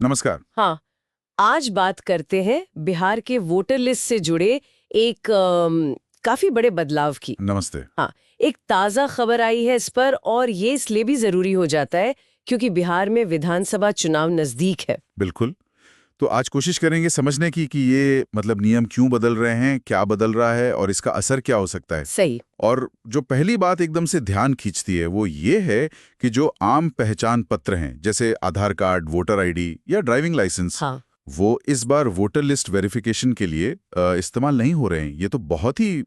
नमस्कार। हाँ, आज बात करते हैं बिहार के वोटर लिस्ट से जुड़े एक काफी बड़े बदलाव की। नमस्ते। हाँ, एक ताज़ा खबर आई है इस पर और ये इसलिए भी जरूरी हो जाता है क्योंकि बिहार में विधानसभा चुनाव नजदीक है। बिल्कुल। तो आज कोशिश करेंगे समझने की कि ये नियम क्यों बदल रहे हैं, क्या बदल रहा है और इसका असर क्या हो सकता है। सही। और जो पहली बात एकदम से ध्यान खींचती है वो ये है कि जो आम पहचान पत्र हैं जैसे आधार कार्ड, वोटर आईडी या ड्राइविंग लाइसेंस, हाँ, वो इस बार वोटर लिस्ट वेरिफिकेशन के लिए इस्तेमाल नहीं हो रहे हैं। ये तो बहुत ही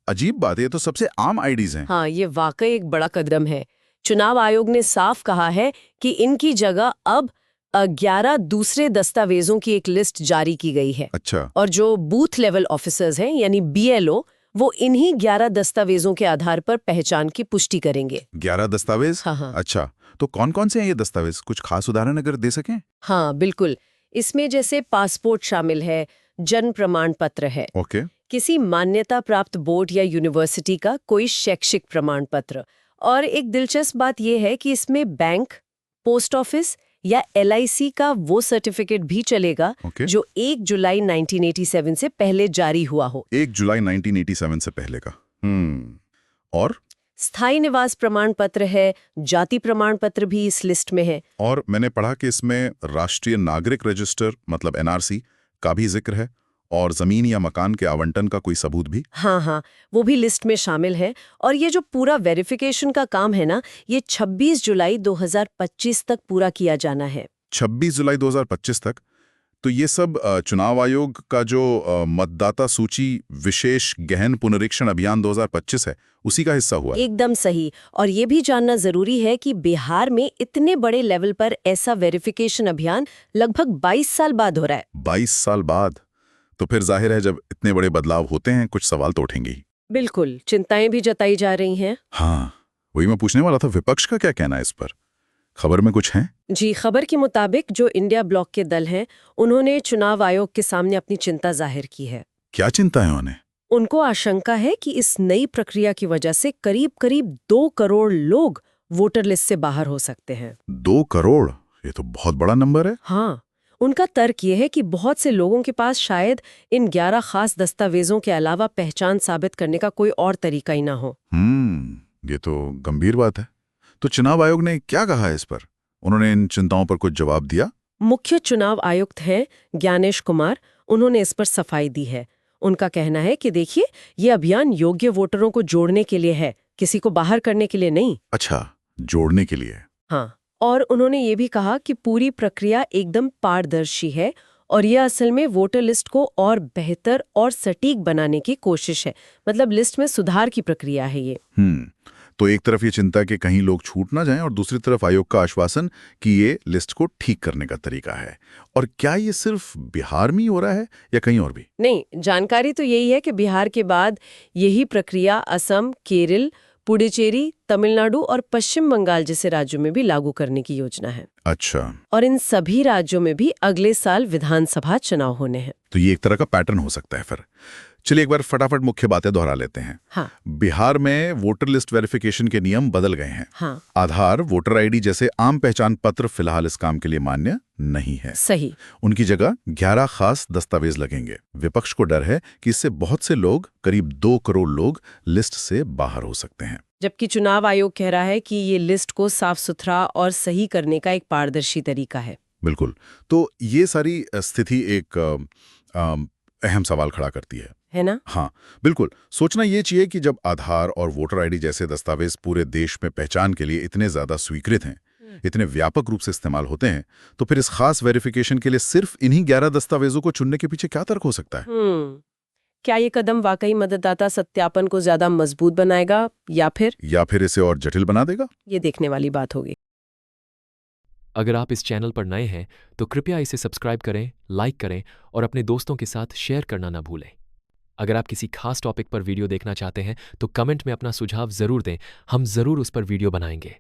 अजीब बात है। ये तो सबसे आम आईडीज हैं। हाँ, ये वाकई एक बड़ा कदम है। चुनाव आयोग ने साफ कहा है कि इनकी जगह अब 11 दूसरे दस्तावेजों की एक लिस्ट जारी की गई है। अच्छा। और जो बूथ लेवल ऑफिसर्स हैं यानी BLO, वो इन्हीं 11 दस्तावेजों के आधार पर पहचान की पुष्टि करेंगे। 11 दस्तावेज? हाँ हाँ। अच्छा, तो कौन कौन से हैं ये दस्तावेज? कुछ खास उदाहरण अगर दे सकें। हाँ, बिल्कुल। इसमें जैसे पासपोर्ट शामिल है, जन्म प्रमाण पत्र है, ओके। किसी मान्यता प्राप्त बोर्ड या यूनिवर्सिटी का कोई शैक्षिक प्रमाण पत्र, और एक दिलचस्प बात यह है कि इसमें बैंक, पोस्ट ऑफिस या LIC का वो सर्टिफिकेट भी चलेगा ओके। जो 1 जुलाई 1987 से पहले जारी हुआ हो। 1 जुलाई 1987 से पहले का। और स्थायी निवास प्रमाण पत्र है, जाति प्रमाण पत्र भी इस लिस्ट में है। और मैंने पढ़ा कि इसमें राष्ट्रीय नागरिक रजिस्टर NRC का भी जिक्र है और जमीन या मकान के आवंटन का कोई सबूत भी। हाँ हाँ, वो भी लिस्ट में शामिल है। और ये जो पूरा वेरिफिकेशन का काम है ना, ये 26 जुलाई 2025 तक पूरा किया जाना है। 26 जुलाई 2025 तक? तो ये सब चुनाव आयोग का जो मतदाता सूची विशेष गहन पुनरीक्षण अभियान 2025 है, उसी का हिस्सा हुआ है। एकदम सही। और ये भी जानना जरूरी है कि बिहार में इतने बड़े लेवल पर ऐसा वेरिफिकेशन अभियान लगभग 22 साल बाद हो रहा है। 22 साल बाद? तो फिर जाहिर है जब इतने बड़े बदलाव होते हैं कुछ सवाल तो उठेंगे ही। बिल्कुल, चिंताएं भी जताई जा रही हैं। हाँ, वही मैं पूछने वाला था, विपक्ष का क्या कहना है इस पर? खबर में कुछ है? जी, खबर के मुताबिक जो इंडिया ब्लॉक के दल हैं, उन्होंने चुनाव आयोग के सामने अपनी चिंता जाहिर की है। क्या चिंता है उन्हें? उनको आशंका है कि इस नई प्रक्रिया की वजह से करीब करीब 2 करोड़ लोग वोटर लिस्ट से बाहर हो सकते हैं। 2 करोड़? ये तो बहुत बड़ा नंबर है। हाँ, उनका तर्क ये है कि बहुत से लोगों के पास शायद इन 11 खास दस्तावेजों के अलावा पहचान साबित करने का कोई और तरीका ही ना हो। ये तो गंभीर बात है। तो चुनाव आयोग ने क्या कहा है इस पर? उन्होंने इन चिंताओं पर कुछ जवाब दिया? मुख्य चुनाव आयुक्त हैं ज्ञानेश कुमार, उन्होंने इस पर सफाई दी है। उनका कहना है कि देखिए, ये अभियान योग्य वोटरों को जोड़ने के लिए है, किसी को बाहर करने के लिए नहीं। अच्छा, जोड़ने के लिए। हाँ, और उन्होंने ये भी कहा कि पूरी प्रक्रिया एकदम पारदर्शी है और यह असल में वोटर लिस्ट को और बेहतर और सटीक बनाने की कोशिश है। मतलब लिस्ट में सुधार की प्रक्रिया है ये। तो एक तरफ ये चिंता कि कहीं लोग छूट ना जाएं और दूसरी तरफ आयोग का आश्वासन कि ये लिस्ट को ठीक करने का तरीका है। और क्या ये सिर्फ बिहार में ही हो रहा है या कहीं और भी? नहीं, जानकारी तो यही है कि बिहार के बाद यही प्रक्रिया असम, केरल, पुडुचेरी, तमिलनाडु और पश्चिम बंगाल जैसे राज्यों में भी लागू करने की योजना है। अच्छा। और इन सभी राज्यों में भी अगले साल विधानसभा चुनाव होने हैं। तो ये एक तरह का पैटर्न हो सकता है फिर। चलिए एक बार फटाफट मुख्य बातें दोहरा लेते हैं। हाँ। बिहार में वोटर लिस्ट वेरिफिकेशन के नियम बदल गए हैं। हाँ। आधार, वोटर आईडी जैसे आम पहचान पत्र फिलहाल इस काम के लिए मान्य नहीं है। सही। उनकी जगह 11 खास दस्तावेज लगेंगे। विपक्ष को डर है कि इससे बहुत से लोग, करीब 2 करोड़ लोग, लिस्ट से बाहर हो सकते हैं। जबकि चुनाव आयोग कह रहा है कि ये लिस्ट को साफ सुथरा और सही करने का एक पारदर्शी तरीका है। बिल्कुल। तो ये सारी स्थिति एक अहम सवाल खड़ा करती है ना? हाँ, बिल्कुल। सोचना ये चाहिए कि जब आधार और वोटर आईडी जैसे दस्तावेज पूरे देश में पहचान के लिए इतने ज्यादा स्वीकृत हैं, इतने व्यापक रूप से इस्तेमाल होते हैं, तो फिर इस खास वेरिफिकेशन के लिए सिर्फ इन्हीं 11 दस्तावेजों को चुनने के पीछे क्या तर्क हो सकता है? क्या ये कदम वाकई मतदाता सत्यापन को ज्यादा मजबूत बनाएगा या फिर इसे और जटिल बना देगा? ये देखने वाली बात होगी। अगर आप इस चैनल पर नए हैं तो कृपया इसे सब्सक्राइब करें, लाइक करें और अपने दोस्तों के साथ शेयर करना ना भूलें। अगर आप किसी खास टॉपिक पर वीडियो देखना चाहते हैं तो कमेंट में अपना सुझाव ज़रूर दें, हम ज़रूर उस पर वीडियो बनाएंगे।